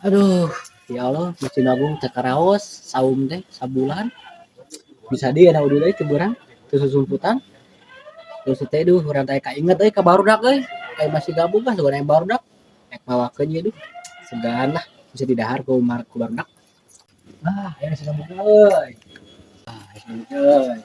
Aduh, ya Allah, masih nabung teh karaos, saum teh sabulan. Bisa dia na udah deui ceburang teu susumputan. Terus teh duh urang teh kainget euy ka barudak euy. Kayak masih gabung kan sebenarnya barudak. Ek mawakeun ye duh. Segan lah bisa didahar ku barudak. Ah, aya nasi nabung euy. Nasi nabung euy.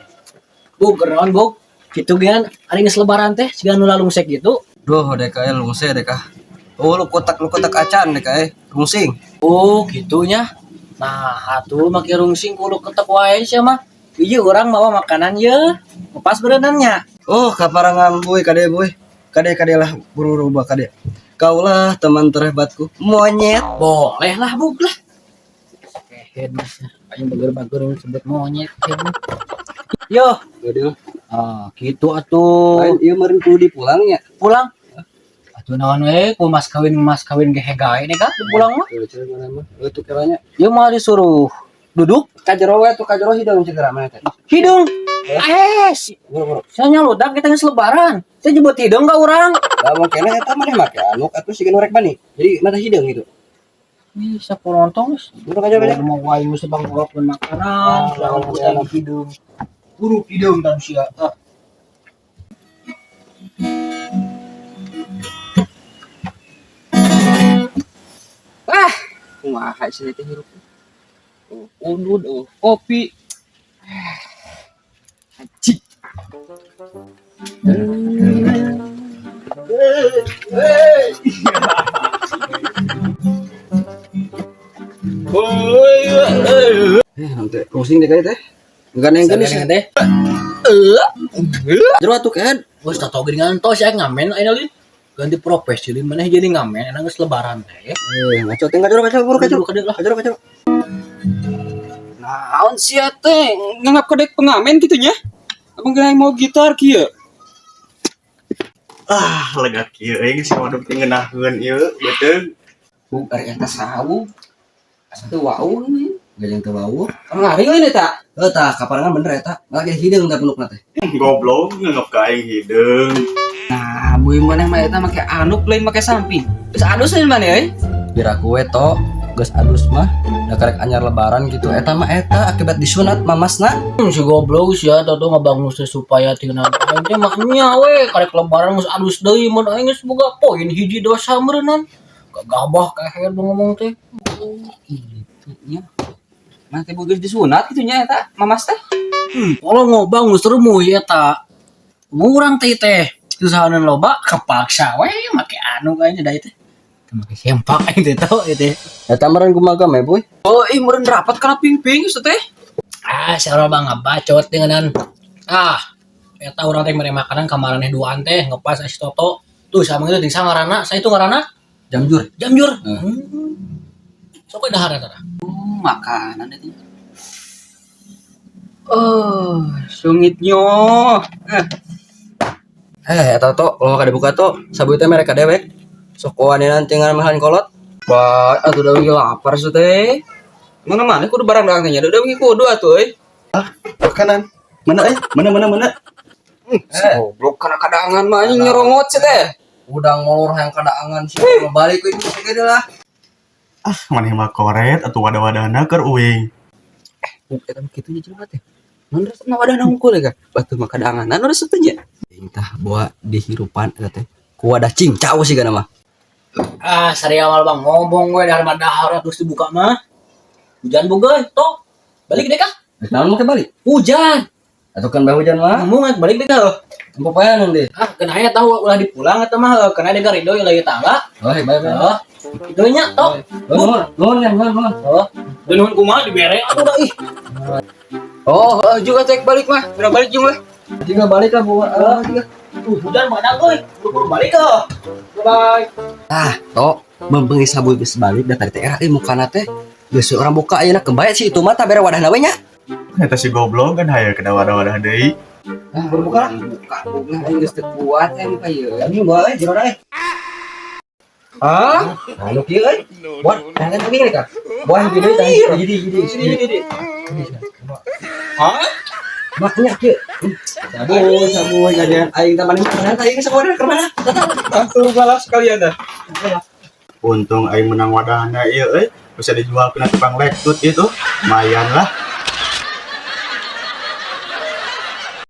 Buk, kenaon buk? Kitu geun ari geus lebaran teh siga nu lalungsek gitu. Duh, DKE lungse DK. Oh, lu kotak acan DKE, rungsing. Oh, gitunya. Nah, atuh make rungsing kudu ketek wae sia mah. Ieu urang mawa makanan ye. Pas berenangnya. Oh, kaparangan boy, boy. Kade lah buru rubah kade. Kaulah teman terhebatku, monyet. Boleh lah, Buk lah. Kehen paling bager-bager sebut monyet. Yo, Aduh, ah, gitu atuh. lain ieu meureun kudu dipulangnya. Pulang. Atuh naon we, ku mas kawin ge gawe nih kan pulang mah. Tuh, ceu mana mah. Eueuh keranya. Ieu mah disuruh duduk Kajero we tuh kajero hidung cegera mah teh. hidung. Buru-buru. Saya nyaludak kita geus lebaran. Saya jebut hidung ka urang. Lamun keneh eta mah make anu atuh siga norek bani. Jadi mata hidung gitu. Bisa penonton geus. Buru kajero Kalau mau wae mesti banggokeun makanan, lawan putih hidung. Buru hidung dan sia. Kumaha sih teh hirup. Udud, kopi. Cik. Nanti pusing deh kayak teh. Enggak neng geus teh. jero atuh kan. Wes tato geuningan tos ya ngamen aya lin. Ganti profesi lin maneh jadi ngamen enak geus lebaran teh. Ngaco teh kajero buru kajero. Kajero. Naon sia teh nganggap kedek pengamen gitunya. Abang kira mau gitar kieu. Ah, lega kieu aing si waduk teh ngeunaheun ieu beuteung. Buk ari eta sawu. Asa teu wau nih. Gajang teu bau. Ngari lain eta. Heuh tah kaparangan bener eta. Lagi hidung da pelukna teh. Goblok nganggap ka aing hideung. Nah, bui maneh mah eta make anuk lain make samping. Terus adus lain maneh euy. Bira kue to geus adus mah da karek anyar lebaran gitu eta mah eta akibat disunat mamasna. Si goblok sia tato ngabangun supaya tinggal aing teh mah nya we karek lebaran geus adus deui mun aing geus boga poin hiji dosa meureunnan. Kagabah kayak ngomong teh. Gitu nya. Mah teh geus disunat gitu nya eta mamas teh. Kalau ngobang geus remu eta. Urang teh usahaneun loba kepaksa we make anu kayaknya da teh. Make sempak aing teh tau teh. Eta meureun kumaha me boy. Oh, meureun rapat kana ping-ping geus teh. Ah, sarua bang ngabacot dengenan. Ah, eta urang teh mere makanan kamaraneh duaan teh ngepas ais toto. Tuh sama itu ting ngaranna, saya itu ngaranna Jamjur. Jamjur. Sok we dahar eta. Makanan itu. Oh, sungitnya. Eta to kalau kada buka to sabu teh mereka dewek. Sok wanenan tinggal mahan kolot. Bah, atuh da wingi lapar su teh. Mana kudu barang dagang teh nya. Da wingi kudu atuh euy. Makanan. Mana mana. Goblok kana kadangan mah anjing nyerongot sih teh. Udang molor hayang kadaangan sih balik ke itu segede lah. Ah, maneh mah koret atuh wadah-wadahna keur uing. Eta mah kitu nya jelema teh. Mun resepna wadah nangkul ya, batu mah kadangan. Anu resep teh nya. Entah bawa dihirupan eta teh. Ku wadah cincau sih kana mah. Ah, sari awal bang ngomong we dahar dahar terus dibuka mah. Hujan boga tok. Balik deh kah? Naon make balik? Hujan. Atuh kan bae hujan mah. Ngomong balik deh kah? Empo paean deh. Ah, kena aya tahu ulah dipulang eta mah kena ada garido yang lagi tangga. Oh, bae. Oh, itu nya tok. Nuhun. Oh, nuhun kumaha dibere atuh da ih. Oh, juga cek balik mah. Udah balik juga. Tinggal balik lah bawa. Hujan badak euy. Kudu balik kah? Bye. Ah, to membengi sabu geus balik da tadi teh era mukana teh geus orang buka ayeuna kebayat sih itu mah tah bere wadahna we nya. Eta si goblok kan hayang kada wadah-wadah deui. Ah, berbuka lah. Nah, geus teu kuat em ka ieu. Ini bae jero da. Hah? Anu kieu euy. Buat kangen lagi nih kak. Buat gede tadi. Jadi. Hah? Maknya kieu. Sabu ngajian aing teh maneh tadi geus sabar keur mana? Langsung balas sekalian dah. Untung aing menang wadahna ieu bisa dijual ke tukang lektut itu. Lumayan lah.